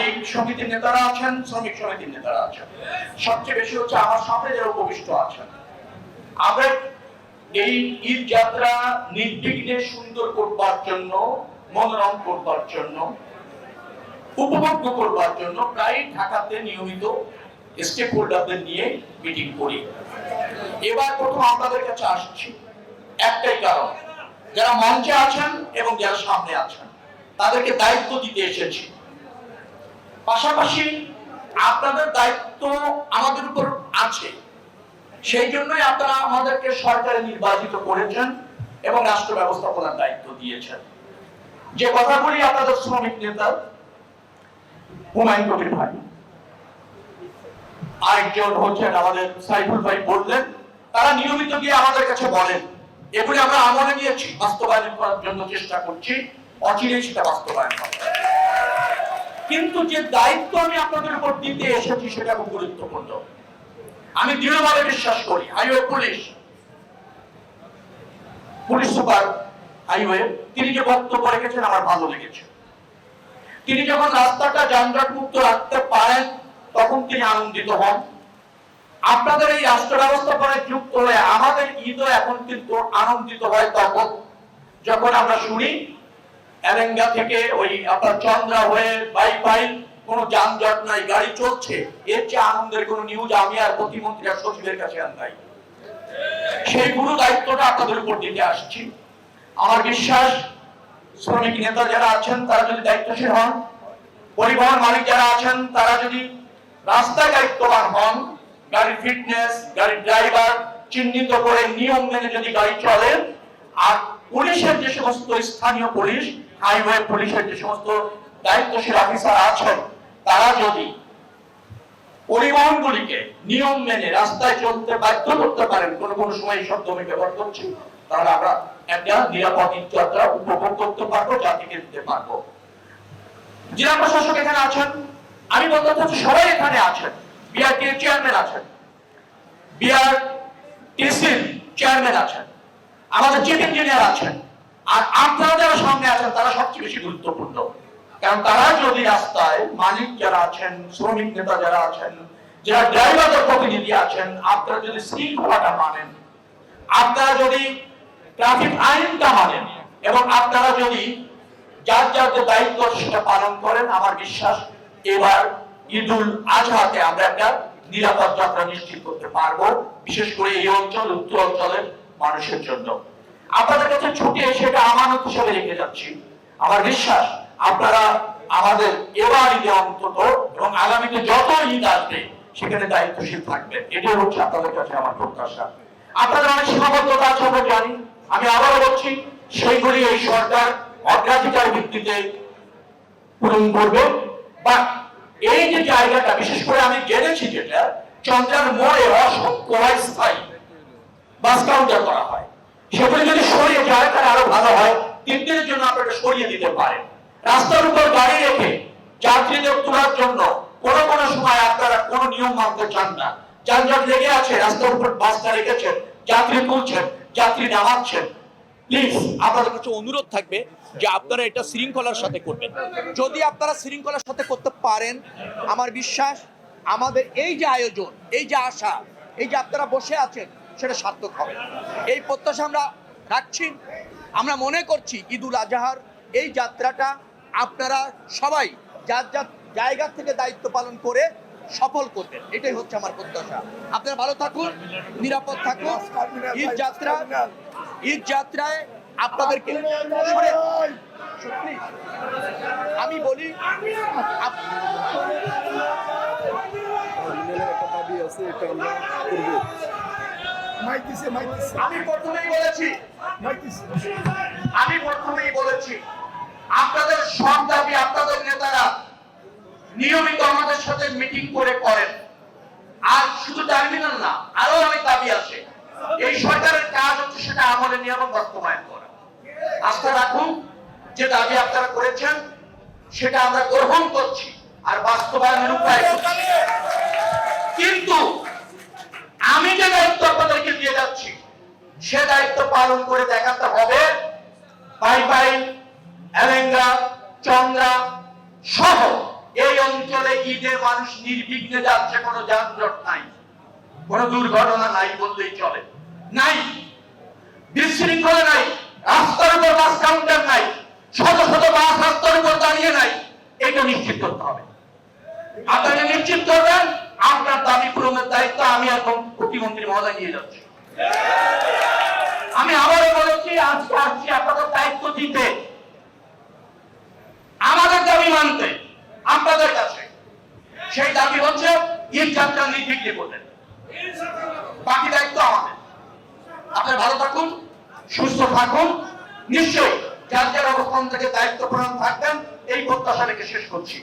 মালিক সমিতির নেতারা আছেন, শ্রমিক সমিতির নেতারা আছেন, সবচেয়ে বেশি হচ্ছে আমার সামনে যারা উপবিষ্ট আছেন। আমরা এই ঈদ যাত্রা নির্বিঘ্নে সুন্দর করবার জন্য, মনোরম করবার জন্য, উপভোগ্য করবার জন্য প্রায় ঢাকাতে নিয়মিত স্টেক হোল্ডারদের নিয়ে মিটিং করি। এবার প্রথম আপনাদের কাছে আসছি একটাই কারণ, যারা মঞ্চে আছেন এবং যারা সামনে আছেন তাদেরকে দায়িত্ব দিতে এসেছি। পাশাপাশি আপনাদের দায়িত্ব আমাদের উপর আছে, সেই জন্যই আপনারা আমাদেরকে সরকারে নির্বাচিত করেছেন এবং রাষ্ট্র ব্যবস্থাপনার দায়িত্ব দিয়েছেন। যে কথাগুলি আপনাদের শ্রমিক নেতা হুমায়ুন কবির ভাই, আরেকজন হচ্ছেন আমাদের সাইফুল ভাই বললেন, তারা নিয়মিত গিয়ে আমাদের কাছে বলেন, এগুলি আমরা আমলে নিয়েছি, বাস্তবায়ন করার জন্য চেষ্টা করছি, অচিরেই সেটা বাস্তবায়ন হবে। কিন্তু যে দায়িত্ব আমি আপনাদের উপর দিতে এসেছি সেটা খুব গুরুত্বপূর্ণ। আমি দৃঢ়ভাবে বিশ্বাস করি হাইওয়ে পুলিশ সুপার হাইওয়ে তিনি যে বক্তব্য রেখেছেন আমার ভালো লেগেছে। তিনি যখন রাস্তাটা যানজট মুক্ত রাখতে পারেন তখন তিনি আনন্দিত হন। আপনাদের এই রাষ্ট্র ব্যবস্থাপনায় যুক্ত হয়ে আমাদের ঈদও এখন কিন্তু আনন্দিত হয় তখন যখন আমরা শুনি এলেঙ্গা থেকে ওই আপনার চন্দ্রা হয়ে বাই কোনো যানজট নাই, গাড়ি চলছে। এর চেয়ে আনন্দের কোনো নিউজ আমি আর প্রতিমন্ত্রী আর সচিবের কাছে আর নাই। সেই গুরু দায়িত্বটা আপনাদের উপর দিতে আসছি। আমার বিশ্বাস শ্রমিক নেতা যারা আছেন তারা যদি দায়িত্বশীল হন, পরিবহন মালিক যারা আছেন তারা যদি রাস্তায় দায়িত্ববান হন, গাড়ির ফিটনেস, গাড়ির ড্রাইভার চিহ্নিত করে নিয়ম মেনে যদি গাড়ি চলে, আর পুলিশের যে সমস্ত স্থানীয় পুলিশ, হাইওয়ে পুলিশের যে সমস্ত দায়িত্বশীল অফিসার আছেন তারা যদি পরিবহনগুলিকে নিয়ম মেনে রাস্তায় চলতে বাধ্য করতে পারেন, কোন সময় এই শব্দ আমি ব্যবহার করছি, তাহলে আমরা একটা নিরাপদ যাত্রা উপভোগ করতে পারবো, জাতিকে দিতে পারবো। জেলা প্রশাসক এখানে আছেন, আমি বলতে চাচ্ছি সবাই এখানে আছেন, বিআরটি চেয়ারম্যান আছেন, বিআরটিসির চেয়ারম্যান আছেন, আমাদের চিফ ইঞ্জিনিয়ার আছেন, আর আপনারা যারা সামনে আছেন তারা সবচেয়ে বেশি গুরুত্বপূর্ণ। কারণ তারা যদি রাস্তায় মালিক যারা আছেন, শ্রমিক নেতা যারা আছেন, যারা ড্রাইভারদের প্রতিনিধি আছেন, আপনারা যদি শৃঙ্খলাটা মানেন, আপনারা যদি ট্রাফিক আইনটা মানেন এবং আপনারা যদি যার যার যে দায়িত্ব সেটা পালন করেন, আমার বিশ্বাস এবার ঈদুল আজহাতে আমরা একটা নিরাপদ যাত্রা নিশ্চিত করতে পারবো, বিশেষ করে এই অঞ্চল, উত্তর অঞ্চলের মানুষের জন্য। আপনাদের কাছে ছুটে সেটা আমানত হিসেবে রেখে যাচ্ছি। আমার বিশ্বাস আপনারা আমাদের এবার ঈদে অন্তত এবং আগামীতে যত ঈদ আসবে সেখানে দায়িত্বশীল থাকবেন, এটাই হচ্ছে আপনাদের কাছে আমার প্রত্যাশা। আপনাদের অনেক সীমাবদ্ধতা আছে আমরা জানি, আমি আবারও বলছি সেইগুলি এই সরকার অগ্রাধিকার ভিত্তিতে পূরণ করবে। বা এই যে জায়গাটা বিশেষ করে আমি জেনেছি যেটা চন্দ্রার মোড়ে অসংখ্য অস্থায়ী বাস কাউন্টার করা হয়, সেগুলি যদি সরিয়ে যায় তাহলে আরো ভালো হয়। 3 দিনের জন্য আপনারা সরিয়ে দিতে পারেন। রাস্তার উপর গাড়ি রেখে যাত্রীদের তোলার জন্য কোনো সময় আপনারা কোনো নিয়ম মানতে চান না, যানজট লেগে আছে, রাস্তার উপর বাসটা রেখেছেন, যাত্রী তুলছেন, যাত্রী নামাচ্ছেন। প্লিজ আপনাদের কাছে অনুরোধ থাকবে যে আপনারা এটা শৃঙ্খলার সাথে করবেন। যদি আপনারা শৃঙ্খলার সাথে করতে পারেন, আমার বিশ্বাস আমাদের এই যে আয়োজন, এই যে আশা, এই যে আপনারা বসে আছেন সেটা সার্থক হবে। এই প্রত্যাশা আমরা রাখছি। আমরা মনে করছি ঈদুল আজহার এই যাত্রাটা আপনারা সবাই যার যার জায়গা থেকে দায়িত্ব পালন করে সফল করবেন, এটাই হচ্ছে আমার প্রত্যাশা। আপনারা ভালো থাকুন, নিরাপদ থাকুন। ঈদ যাত্রায় আপনাদেরকে আমি বলি আমি প্রথমেই বলেছি আপনাদের সব দাবি আপনাদের নেতারা নিয়মিত আমাদের সাথে মিটিং করে করেন। আর শুধু টার্মিনাল না, আরো অনেক দাবি আছে। এই সরকারের কাজ হচ্ছে সেটা আমলে নিয়ে এবং বাস্তবায়ন করা। আস্থা রাখুন, যে দাবি আপনারা করেছেন সেটা আমরা গ্রহণ করছি আর বাস্তবায়নের উপায় করছি। কিন্তু আমি যে দায়িত্ব আপনাদেরকে দিয়ে যাচ্ছি সে দায়িত্ব পালন করে দেখাতে হবে। পাই এলেঙ্গা, চন্দ্রা সহ এই অঞ্চলে ঈদে মানুষ নির্বিঘ্নে যাচ্ছে, কোনো যানজট নাই, কোনো দুর্ঘটনা নাই বললেই চলে, নাই বিশৃঙ্খলা নাই, রাস্তার উপর বাস কাউন্টার নাই, শত শত বাস রাস্তার উপর দাঁড়িয়ে নাই। এটা নিশ্চিত করতে হবে। আপনারা নিশ্চিত করবেন, আপনার দাবি পূরণের দায়িত্ব আমি এখন প্রতিমন্ত্রী মহোদয় নিয়ে যাচ্ছি। আমি আবারও বলেছি, আজকে আসছি আপনাদের দায়িত্ব দিতে, আমাদের দাবি মানতে আপনাদের কাছে। সেই দাবি হচ্ছে ঈদ যাত্রা নির্বিঘ্নে করবেন, বাকি দায়িত্ব আমাদের। আপনারা ভালো থাকুন, সুস্থ থাকুন, নিশ্চয়ই যার যার অবস্থান থেকে দায়িত্ব পালন থাকবেন, এই প্রত্যাশা রেখে শেষ করছি।